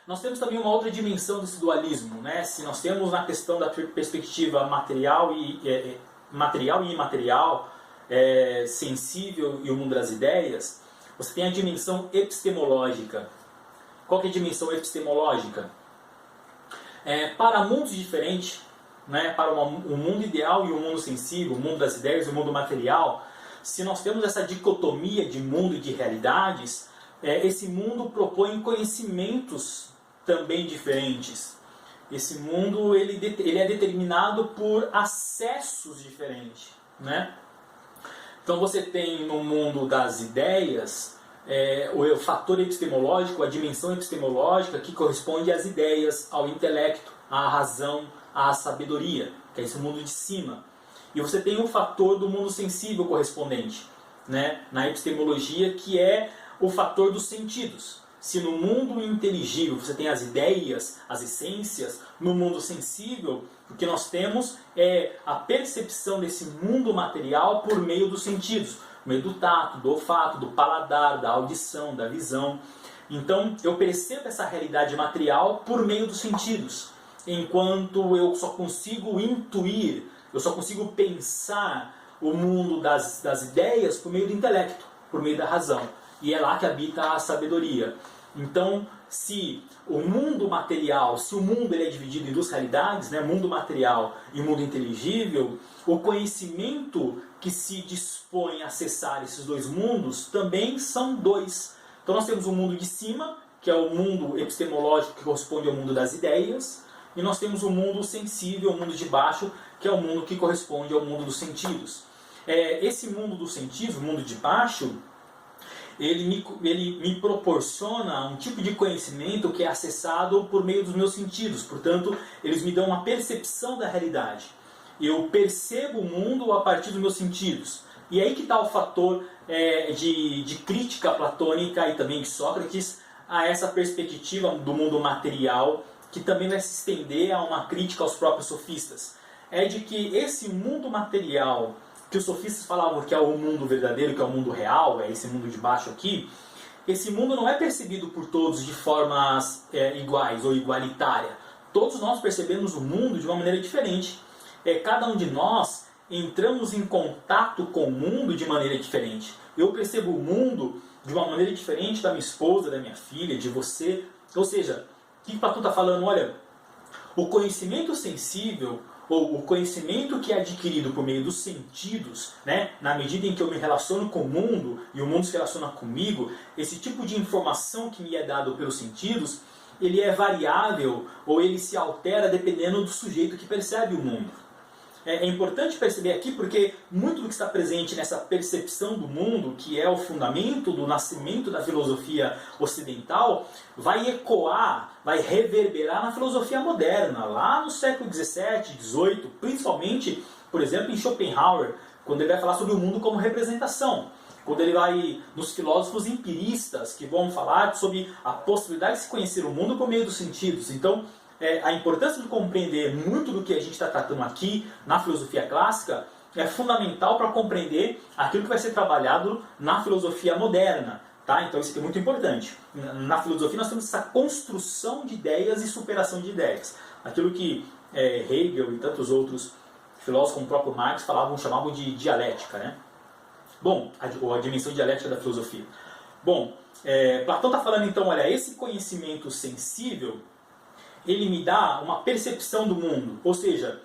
Nós temos também uma outra dimensão desse dualismo, né? Se nós temos na questão da perspectiva material e imaterial, sensível e o mundo das ideias, você tem a dimensão epistemológica. Qual que é a dimensão epistemológica? Para mundos diferentes, né? Para o mundo ideal e o mundo sensível, o mundo das ideias e o mundo material, se nós temos essa dicotomia de mundo e de realidades, esse mundo propõe conhecimentos também diferentes. Esse mundo ele é determinado por acessos diferentes, né? Então você tem no mundo das ideias o fator epistemológico, a dimensão epistemológica que corresponde às ideias, ao intelecto, à razão, à sabedoria, que é esse mundo de cima. E você tem o fator do mundo sensível correspondente, né? Na epistemologia, que é o fator dos sentidos. Se no mundo inteligível você tem as ideias, as essências, no mundo sensível, o que nós temos é a percepção desse mundo material por meio dos sentidos, por meio do tato, do olfato, do paladar, da audição, da visão. Então eu percebo essa realidade material por meio dos sentidos, enquanto eu só consigo intuir, eu só consigo pensar o mundo das ideias por meio do intelecto, por meio da razão. E é lá que habita a sabedoria. Então, se o mundo material, se o mundo ele é dividido em duas realidades, né, mundo material e mundo inteligível, o conhecimento que se dispõe a acessar esses dois mundos também são dois. Então nós temos o mundo de cima, que é o mundo epistemológico que corresponde ao mundo das ideias, e nós temos o mundo sensível, o mundo de baixo, que é o mundo que corresponde ao mundo dos sentidos. Esse mundo dos sentidos, o mundo de baixo, ele me proporciona um tipo de conhecimento que é acessado por meio dos meus sentidos. Portanto, eles me dão uma percepção da realidade. Eu percebo o mundo a partir dos meus sentidos. E aí que está o fator de crítica platônica e também de Sócrates a essa perspectiva do mundo material, que também vai se estender a uma crítica aos próprios sofistas. É de que esse mundo material que os sofistas falavam que é o mundo verdadeiro, que é o mundo real, é esse mundo de baixo aqui, esse mundo não é percebido por todos de formas iguais ou igualitária. Todos nós percebemos o mundo de uma maneira diferente. Cada um de nós entramos em contato com o mundo de maneira diferente. Eu percebo o mundo de uma maneira diferente da minha esposa, da minha filha, de você. Ou seja, o que Platão está falando? Olha, o conhecimento sensível, ou o conhecimento que é adquirido por meio dos sentidos, né, na medida em que eu me relaciono com o mundo e o mundo se relaciona comigo, esse tipo de informação que me é dado pelos sentidos, ele é variável ou ele se altera dependendo do sujeito que percebe o mundo. É importante perceber aqui porque muito do que está presente nessa percepção do mundo, que é o fundamento do nascimento da filosofia ocidental, vai ecoar, vai reverberar na filosofia moderna, lá no século XVII, XVIII, principalmente, por exemplo, em Schopenhauer, quando ele vai falar sobre o mundo como representação. Quando ele vai nos filósofos empiristas, que vão falar sobre a possibilidade de se conhecer o mundo por meio dos sentidos. Então, a importância de compreender muito do que a gente está tratando aqui na filosofia clássica é fundamental para compreender aquilo que vai ser trabalhado na filosofia moderna. Tá? Então isso aqui é muito importante. Na filosofia nós temos essa construção de ideias e superação de ideias. Aquilo que Hegel e tantos outros filósofos, como o próprio Marx, chamavam de dialética. Né? Bom, a dimensão dialética da filosofia. Bom, Platão está falando então, olha, esse conhecimento sensível, ele me dá uma percepção do mundo, ou seja,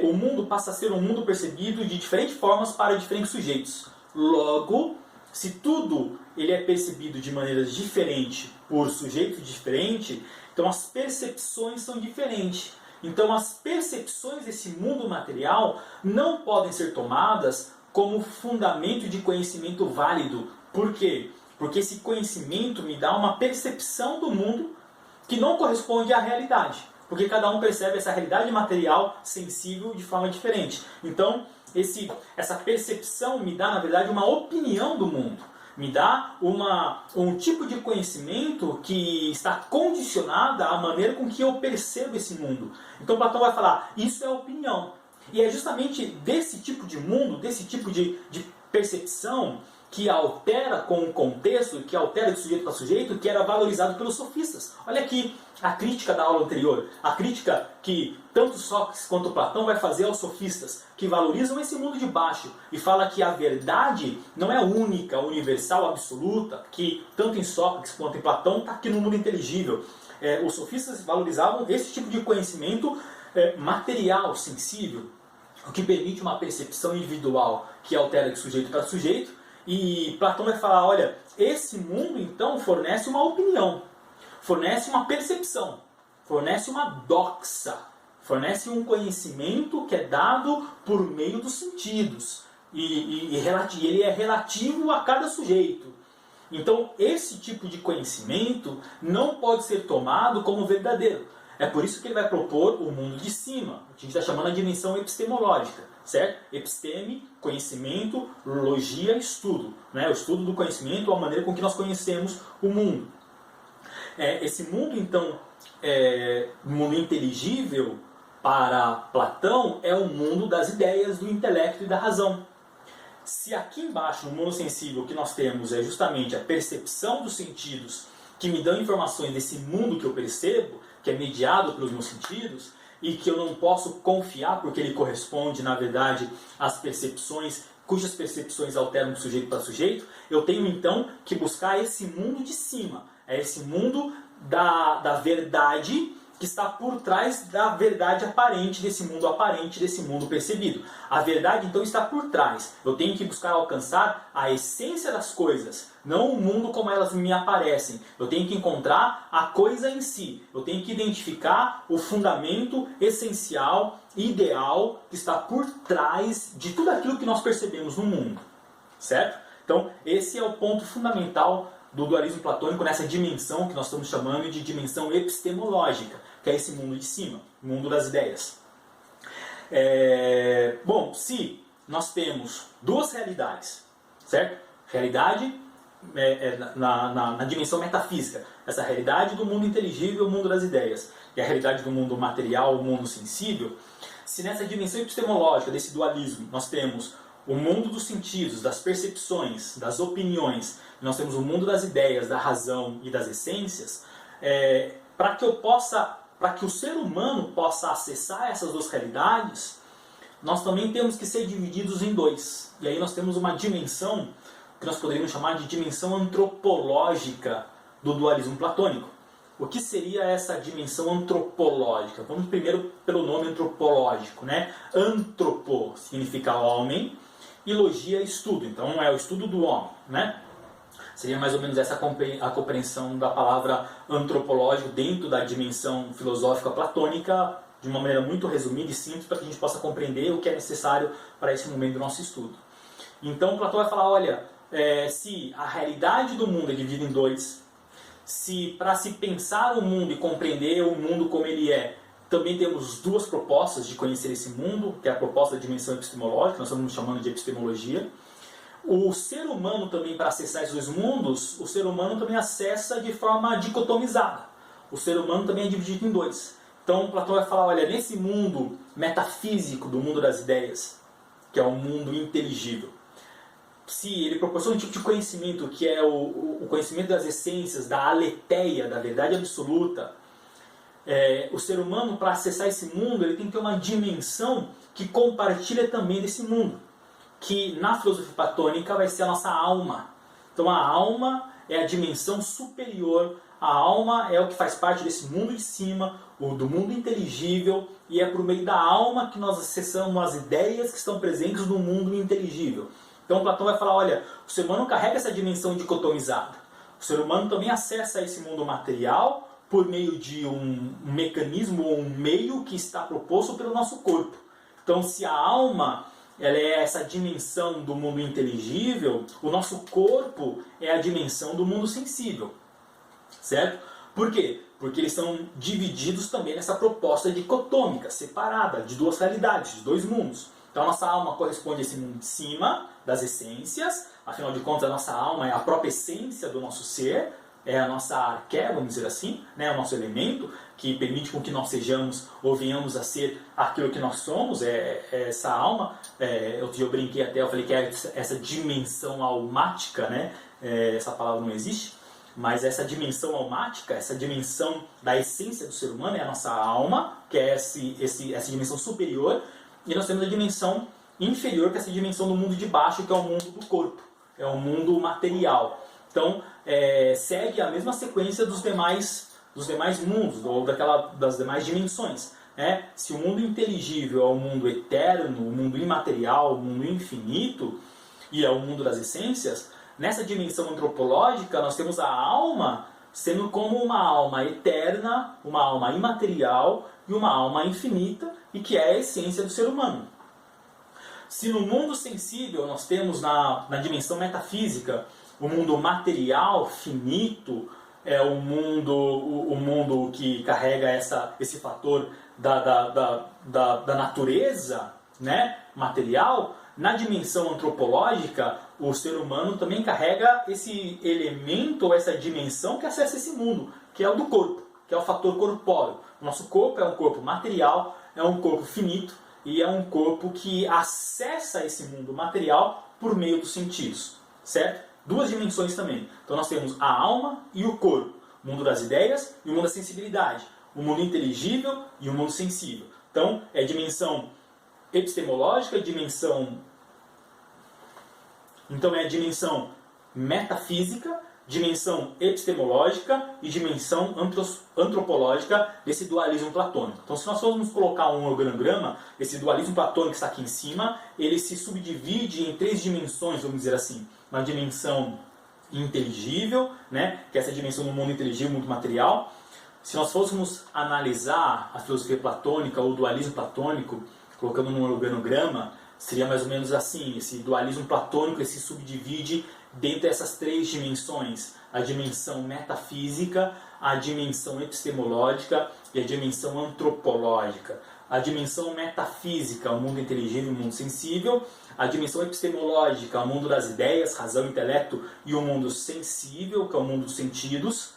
o mundo passa a ser um mundo percebido de diferentes formas para diferentes sujeitos. Logo, se tudo ele é percebido de maneiras diferentes por sujeitos diferentes, então as percepções são diferentes. Então as percepções desse mundo material não podem ser tomadas como fundamento de conhecimento válido. Por quê? Porque esse conhecimento me dá uma percepção do mundo que não corresponde à realidade, porque cada um percebe essa realidade material sensível de forma diferente. Então, essa percepção me dá, na verdade, uma opinião do mundo, me dá um tipo de conhecimento que está condicionada à maneira com que eu percebo esse mundo. Então, Platão vai falar, isso é opinião. E é justamente desse tipo de mundo, desse tipo de percepção, que altera com o contexto, que altera de sujeito para sujeito, que era valorizado pelos sofistas. Olha aqui a crítica da aula anterior, a crítica que tanto Sócrates quanto Platão vai fazer aos sofistas, que valorizam esse mundo de baixo e fala que a verdade não é única, universal, absoluta, que tanto em Sócrates quanto em Platão está aqui no mundo inteligível. Os sofistas valorizavam esse tipo de conhecimento material, sensível, o que permite uma percepção individual que altera de sujeito para sujeito. E Platão vai falar, olha, esse mundo então fornece uma opinião, fornece uma percepção, fornece uma doxa, fornece um conhecimento que é dado por meio dos sentidos. E ele é relativo a cada sujeito. Então, esse tipo de conhecimento não pode ser tomado como verdadeiro. É por isso que ele vai propor o mundo de cima. A gente está chamando a dimensão epistemológica, certo? Episteme, conhecimento, logia, estudo. Né? O estudo do conhecimento, a maneira com que nós conhecemos o mundo. Esse mundo, então, mundo inteligível para Platão é o mundo das ideias, do intelecto e da razão. Se aqui embaixo, no mundo sensível, o que nós temos é justamente a percepção dos sentidos que me dão informações desse mundo que eu percebo, que é mediado pelos meus sentidos, e que eu não posso confiar porque ele corresponde, na verdade, às percepções, cujas percepções alteram de sujeito para sujeito, eu tenho então que buscar esse mundo de cima, esse mundo da verdade que está por trás da verdade aparente, desse mundo percebido. A verdade, então, está por trás. Eu tenho que buscar alcançar a essência das coisas, não o mundo como elas me aparecem. Eu tenho que encontrar a coisa em si. Eu tenho que identificar o fundamento essencial, ideal, que está por trás de tudo aquilo que nós percebemos no mundo. Certo? Então, esse é o ponto fundamental do dualismo platônico, nessa dimensão que nós estamos chamando de dimensão epistemológica, que é esse mundo de cima, o mundo das ideias. Bom, se nós temos duas realidades, certo? Realidade na dimensão metafísica, essa realidade do mundo inteligível, o mundo das ideias, e a realidade do mundo material, o mundo sensível, se nessa dimensão epistemológica desse dualismo nós temos o mundo dos sentidos, das percepções, das opiniões, nós temos o mundo das ideias, da razão e das essências, para que o ser humano possa acessar essas duas realidades, nós também temos que ser divididos em dois. E aí nós temos uma dimensão que nós poderíamos chamar de dimensão antropológica do dualismo platônico. O que seria essa dimensão antropológica? Vamos primeiro pelo nome antropológico, né? Antropo significa homem e logia estudo, então é o estudo do homem, né? Seria mais ou menos essa a compreensão da palavra antropológico dentro da dimensão filosófica platônica, de uma maneira muito resumida e simples, para que a gente possa compreender o que é necessário para esse momento do nosso estudo. Então Platão vai falar, olha, se a realidade do mundo é dividida em dois, se para se pensar o mundo e compreender o mundo como ele é, também temos duas propostas de conhecer esse mundo, que é a proposta da dimensão epistemológica, nós estamos chamando de epistemologia. O ser humano também, para acessar esses dois mundos, o ser humano também acessa de forma dicotomizada. O ser humano também é dividido em dois. Então Platão vai falar, olha, nesse mundo metafísico do mundo das ideias, que é o mundo inteligível, se ele proporciona um tipo de conhecimento que é o conhecimento das essências, da aletheia, da verdade absoluta, o ser humano, para acessar esse mundo, ele tem que ter uma dimensão que compartilha também desse mundo, que na filosofia platônica vai ser a nossa alma. Então a alma é a dimensão superior, a alma é o que faz parte desse mundo de cima, do mundo inteligível, e é por meio da alma que nós acessamos as ideias que estão presentes no mundo inteligível. Então Platão vai falar, olha, o ser humano carrega essa dimensão dicotomizada. O ser humano também acessa esse mundo material por meio de um mecanismo ou um meio que está proposto pelo nosso corpo. Então se a alma ela é essa dimensão do mundo inteligível, o nosso corpo é a dimensão do mundo sensível. Certo? Por quê? Porque eles são divididos também nessa proposta dicotômica, separada, de duas realidades, de dois mundos. Então a nossa alma corresponde a esse mundo de cima, das essências, afinal de contas a nossa alma é a própria essência do nosso ser, é a nossa arqué, vamos dizer assim, né, o nosso elemento, que permite com que nós sejamos ou venhamos a ser aquilo que nós somos, é essa alma. Outro dia eu brinquei até, eu falei que é essa dimensão almática, né, essa palavra não existe, mas essa dimensão almática, essa dimensão da essência do ser humano é a nossa alma, que é essa dimensão superior, e nós temos a dimensão inferior, que é essa dimensão do mundo de baixo, que é o mundo do corpo, é o mundo material. Então, segue a mesma sequência dos demais mundos, ou das demais dimensões. Né? Se o mundo inteligível é o mundo eterno, o mundo imaterial, o mundo infinito, e é o mundo das essências, nessa dimensão antropológica nós temos a alma sendo como uma alma eterna, uma alma imaterial e uma alma infinita, e que é a essência do ser humano. Se no mundo sensível nós temos na dimensão metafísica o mundo material, finito, é o mundo que carrega esse fator da natureza, né, material, na dimensão antropológica, o ser humano também carrega esse elemento, ou essa dimensão que acessa esse mundo, que é o do corpo, que é o fator corpóreo. O nosso corpo é um corpo material, é um corpo finito, e é um corpo que acessa esse mundo material por meio dos sentidos, certo? Duas dimensões também. Então nós temos a alma e o corpo, o mundo das ideias e o mundo da sensibilidade, o mundo inteligível e o mundo sensível. Então é dimensão epistemológica, então é dimensão metafísica, dimensão epistemológica e dimensão antropológica desse dualismo platônico. Então, se nós formos colocar um organograma, esse dualismo platônico que está aqui em cima, ele se subdivide em três dimensões, vamos dizer assim. Uma dimensão inteligível, né, que é essa dimensão do mundo inteligível, mundo material. Se nós fôssemos analisar a filosofia platônica ou o dualismo platônico, colocando num organograma, seria mais ou menos assim: esse dualismo platônico ele se subdivide dentro dessas três dimensões: a dimensão metafísica, a dimensão epistemológica e a dimensão antropológica. A dimensão metafísica, o mundo inteligível e o mundo sensível. A dimensão epistemológica, o mundo das ideias, razão, intelecto, e o mundo sensível, que é o mundo dos sentidos,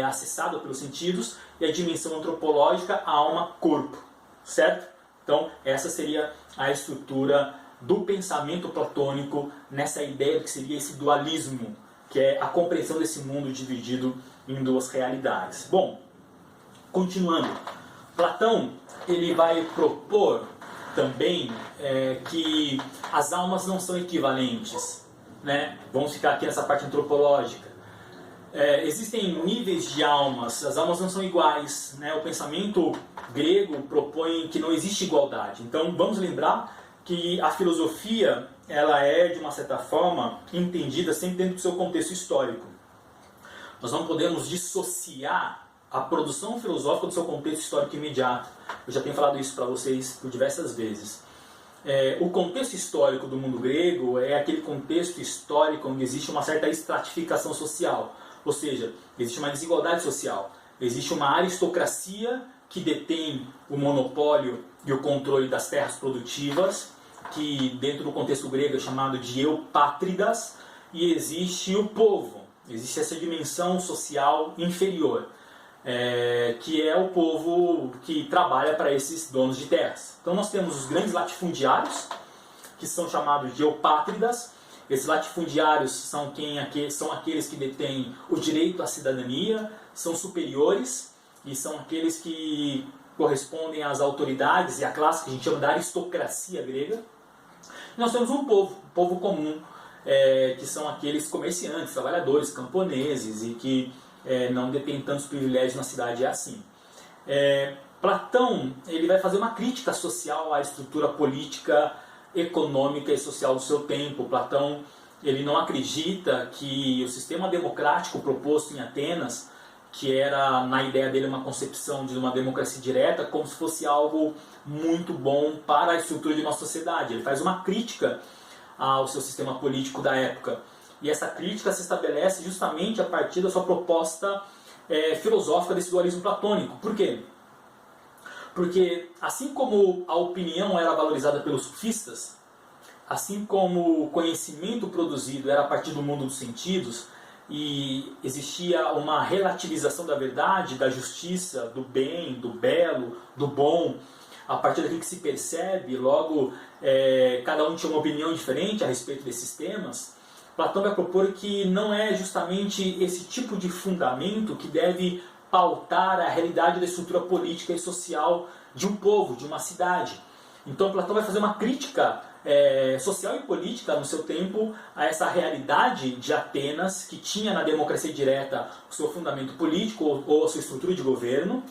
acessado pelos sentidos. E a dimensão antropológica, a alma, corpo. Certo? Então, essa seria a estrutura do pensamento platônico nessa ideia do que seria esse dualismo, que é a compreensão desse mundo dividido em duas realidades. Bom, continuando, Platão ele vai propor também que as almas não são equivalentes, né? Vamos ficar aqui nessa parte antropológica. Existem níveis de almas, as almas não são iguais, né? O pensamento grego propõe que não existe igualdade. Então vamos lembrar que a filosofia ela é, de uma certa forma, entendida sempre dentro do seu contexto histórico. Nós não podemos dissociar a produção filosófica do seu contexto histórico imediato. Eu já tenho falado isso para vocês por diversas vezes. O contexto histórico do mundo grego é aquele contexto histórico onde existe uma certa estratificação social. Ou seja, existe uma desigualdade social. Existe uma aristocracia que detém o monopólio e o controle das terras produtivas, que dentro do contexto grego é chamado de eupátridas, e existe o povo. Existe essa dimensão social inferior, que é o povo que trabalha para esses donos de terras. Então nós temos os grandes latifundiários, que são chamados de eupátridas. Esses latifundiários são aqueles que detêm o direito à cidadania, são superiores e são aqueles que correspondem às autoridades e à classe que a gente chama da aristocracia grega. E nós temos um povo comum, que são aqueles comerciantes, trabalhadores, camponeses e que não detêm tantos privilégios na cidade, é assim. Platão ele vai fazer uma crítica social à estrutura política, econômica e social do seu tempo. Platão ele não acredita que o sistema democrático proposto em Atenas, que era na ideia dele uma concepção de uma democracia direta, como se fosse algo muito bom para a estrutura de nossa sociedade. Ele faz uma crítica ao seu sistema político da época. E essa crítica se estabelece justamente a partir da sua proposta filosófica desse dualismo platônico. Por quê? Porque assim como a opinião era valorizada pelos sofistas, assim como o conhecimento produzido era a partir do mundo dos sentidos, e existia uma relativização da verdade, da justiça, do bem, do belo, do bom, a partir daquilo que se percebe, logo cada um tinha uma opinião diferente a respeito desses temas. Platão vai propor que não é justamente esse tipo de fundamento que deve pautar a realidade da estrutura política e social de um povo, de uma cidade. Então Platão vai fazer uma crítica social e política no seu tempo a essa realidade de Atenas, que tinha na democracia direta o seu fundamento político ou a sua estrutura de governo,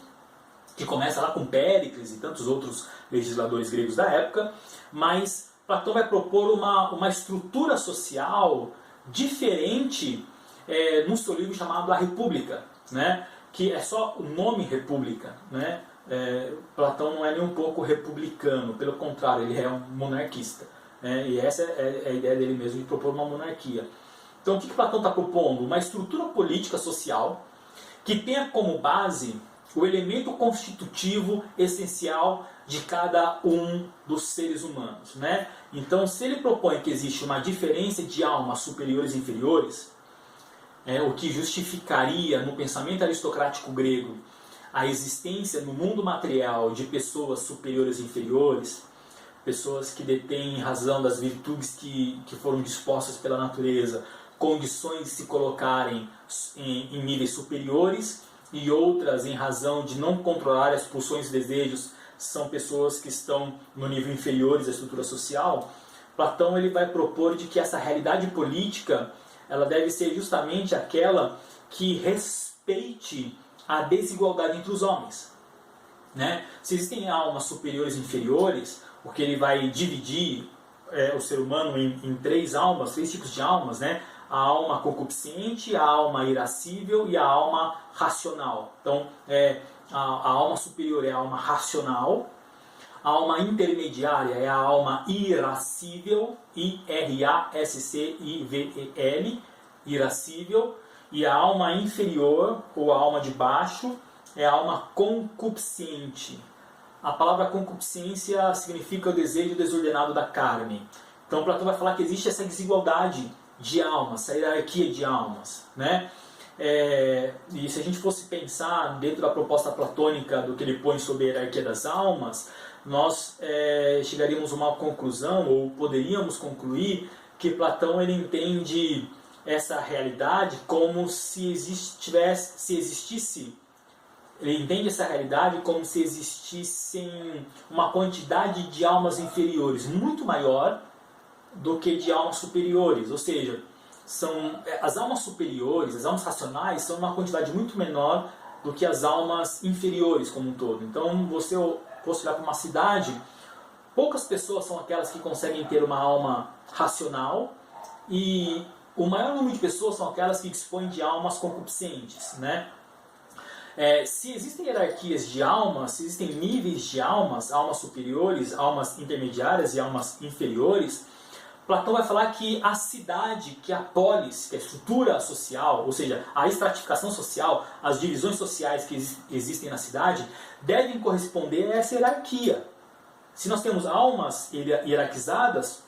que começa lá com Péricles e tantos outros legisladores gregos da época, mas Platão vai propor uma estrutura social diferente no seu livro chamado A República, né? Que é só o nome República, né? Platão não é nem um pouco republicano, pelo contrário, ele é um monarquista, né? E essa é a ideia dele mesmo, de propor uma monarquia. Então o que Platão está propondo? Uma estrutura política social que tenha como base o elemento constitutivo essencial de cada um dos seres humanos, né? Então, se ele propõe que existe uma diferença de almas superiores e inferiores, o que justificaria no pensamento aristocrático grego a existência no mundo material de pessoas superiores e inferiores, pessoas que detêm, em razão das virtudes que foram dispostas pela natureza, condições de se colocarem em níveis superiores, e outras, em razão de não controlar as pulsões e desejos, são pessoas que estão no nível inferiores da estrutura social. Platão ele vai propor de que essa realidade política ela deve ser justamente aquela que respeite a desigualdade entre os homens, né? Se existem almas superiores e inferiores, o que ele vai dividir o ser humano em três almas, três tipos de almas, né? A alma concupiscente, a alma irascível e a alma racional. Então, a alma superior é a alma racional, a alma intermediária é a alma irascível, I-R-A-S-C-I-V-E-L, irascível, e a alma inferior, ou a alma de baixo, é a alma concupiscente. A palavra concupiscência significa o desejo desordenado da carne. Então, Platão vai falar que existe essa desigualdade de almas, essa hierarquia de almas, né? E se a gente fosse pensar dentro da proposta platônica do que ele põe sobre a hierarquia das almas, nós chegaríamos a uma conclusão, ou poderíamos concluir, que Platão ele entende essa realidade como se existisse, ele entende essa realidade como se existissem uma quantidade de almas inferiores muito maior do que de almas superiores, ou seja, as almas superiores, as almas racionais, são uma quantidade muito menor do que as almas inferiores como um todo. Então, você fosse olhar para uma cidade, poucas pessoas são aquelas que conseguem ter uma alma racional e o maior número de pessoas são aquelas que dispõem de almas concupiscentes, né? Se existem hierarquias de almas, se existem níveis de almas, almas superiores, almas intermediárias e almas inferiores, Platão vai falar que a cidade, que a polis, que a estrutura social, ou seja, a estratificação social, as divisões sociais que existem na cidade, devem corresponder a essa hierarquia. Se nós temos almas hierarquizadas,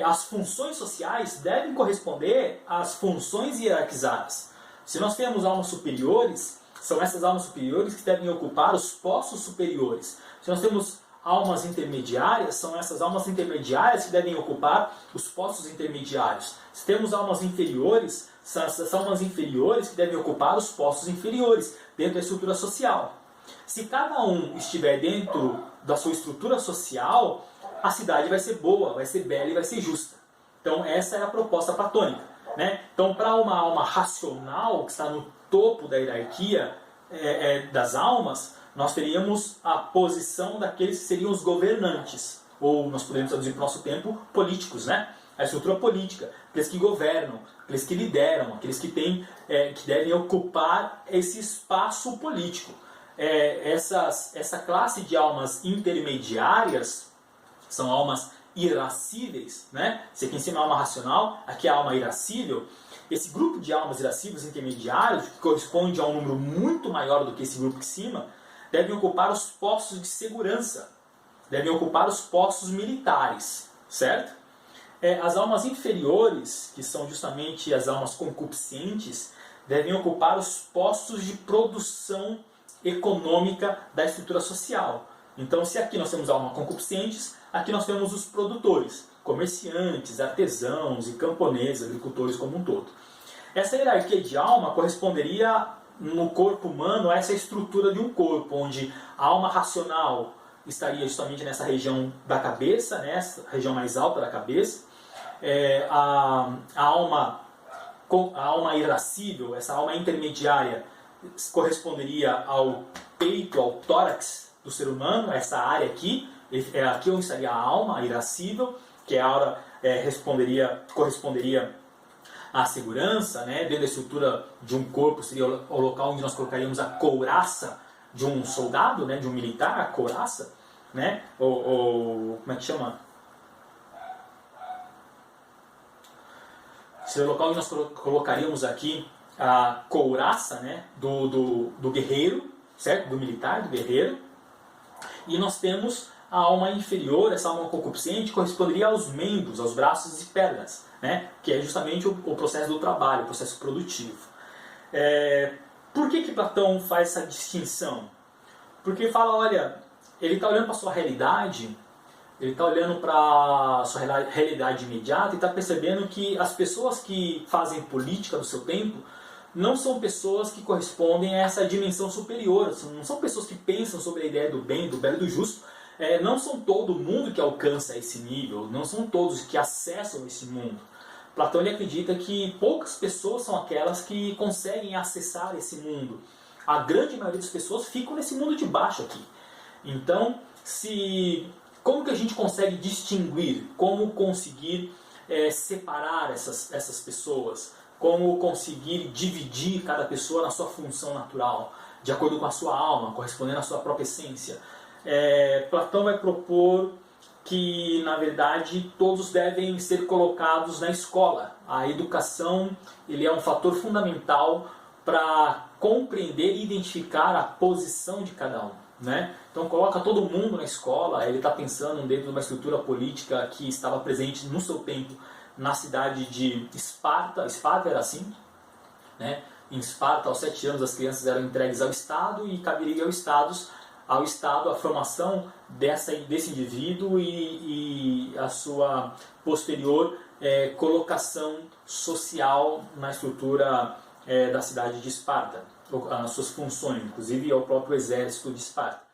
as funções sociais devem corresponder às funções hierarquizadas. Se nós temos almas superiores, são essas almas superiores que devem ocupar os postos superiores. Se nós temos almas intermediárias, são essas almas intermediárias que devem ocupar os postos intermediários. Se temos almas inferiores, são essas almas inferiores que devem ocupar os postos inferiores, dentro da estrutura social. Se cada um estiver dentro da sua estrutura social, a cidade vai ser boa, vai ser bela e vai ser justa. Então essa é a proposta platônica, né? Então, para uma alma racional, que está no topo da hierarquia das almas, nós teríamos a posição daqueles que seriam os governantes, ou nós podemos traduzir para o nosso tempo, políticos, né? A estrutura política, aqueles que governam, aqueles que lideram, aqueles que que devem ocupar esse espaço político. Essa classe de almas intermediárias são almas irascíveis, né? Esse aqui em cima é a alma racional, aqui é a alma irascível. Esse grupo de almas irascíveis intermediários, que corresponde a um número muito maior do que esse grupo aqui em cima, devem ocupar os postos de segurança, devem ocupar os postos militares, certo? as almas inferiores, que são justamente as almas concupiscentes, devem ocupar os postos de produção econômica da estrutura social. Então, se aqui nós temos almas concupiscentes, aqui nós temos os produtores, comerciantes, artesãos e camponeses, agricultores como um todo. Essa hierarquia de alma corresponderia no corpo humano a essa estrutura de um corpo, onde a alma racional estaria justamente nessa região da cabeça, nessa região mais alta da cabeça. A alma irascível, essa alma intermediária, corresponderia ao peito, ao tórax do ser humano, essa área aqui, aqui onde estaria a alma irascível, que a aura corresponderia à segurança, né? Dentro da estrutura de um corpo seria o local onde nós colocaríamos a couraça de um soldado, né? De um militar, a couraça, né? Como é que chama? Seria o local onde nós colocaríamos aqui a couraça, né? do guerreiro, certo? Do militar, do guerreiro. E nós temos a alma inferior, essa alma concupiscente, corresponderia aos membros, aos braços e pernas, né? Que é justamente o processo do trabalho, o processo produtivo. Por que Platão faz essa distinção? Porque ele fala, olha, ele está olhando para a sua realidade, ele está olhando para a sua realidade imediata e está percebendo que as pessoas que fazem política do seu tempo não são pessoas que correspondem a essa dimensão superior, não são pessoas que pensam sobre a ideia do bem, do belo e do justo. Não são todo mundo que alcança esse nível, não são todos que acessam esse mundo. Platão ele acredita que poucas pessoas são aquelas que conseguem acessar esse mundo. A grande maioria das pessoas ficam nesse mundo de baixo aqui. Então, como que a gente consegue distinguir, como conseguir separar essas pessoas, como conseguir dividir cada pessoa na sua função natural, de acordo com a sua alma, correspondendo à sua própria essência? Platão vai propor que, na verdade, todos devem ser colocados na escola. A educação ele é um fator fundamental para compreender e identificar a posição de cada um, né? Então coloca todo mundo na escola, ele está pensando dentro de uma estrutura política que estava presente no seu tempo na cidade de Esparta. Esparta era assim, né? Em Esparta, aos 7 anos, as crianças eram entregues ao Estado e caberia ao Estado a formação desse indivíduo e a sua posterior colocação social na estrutura da cidade de Esparta, as suas funções, inclusive ao próprio exército de Esparta.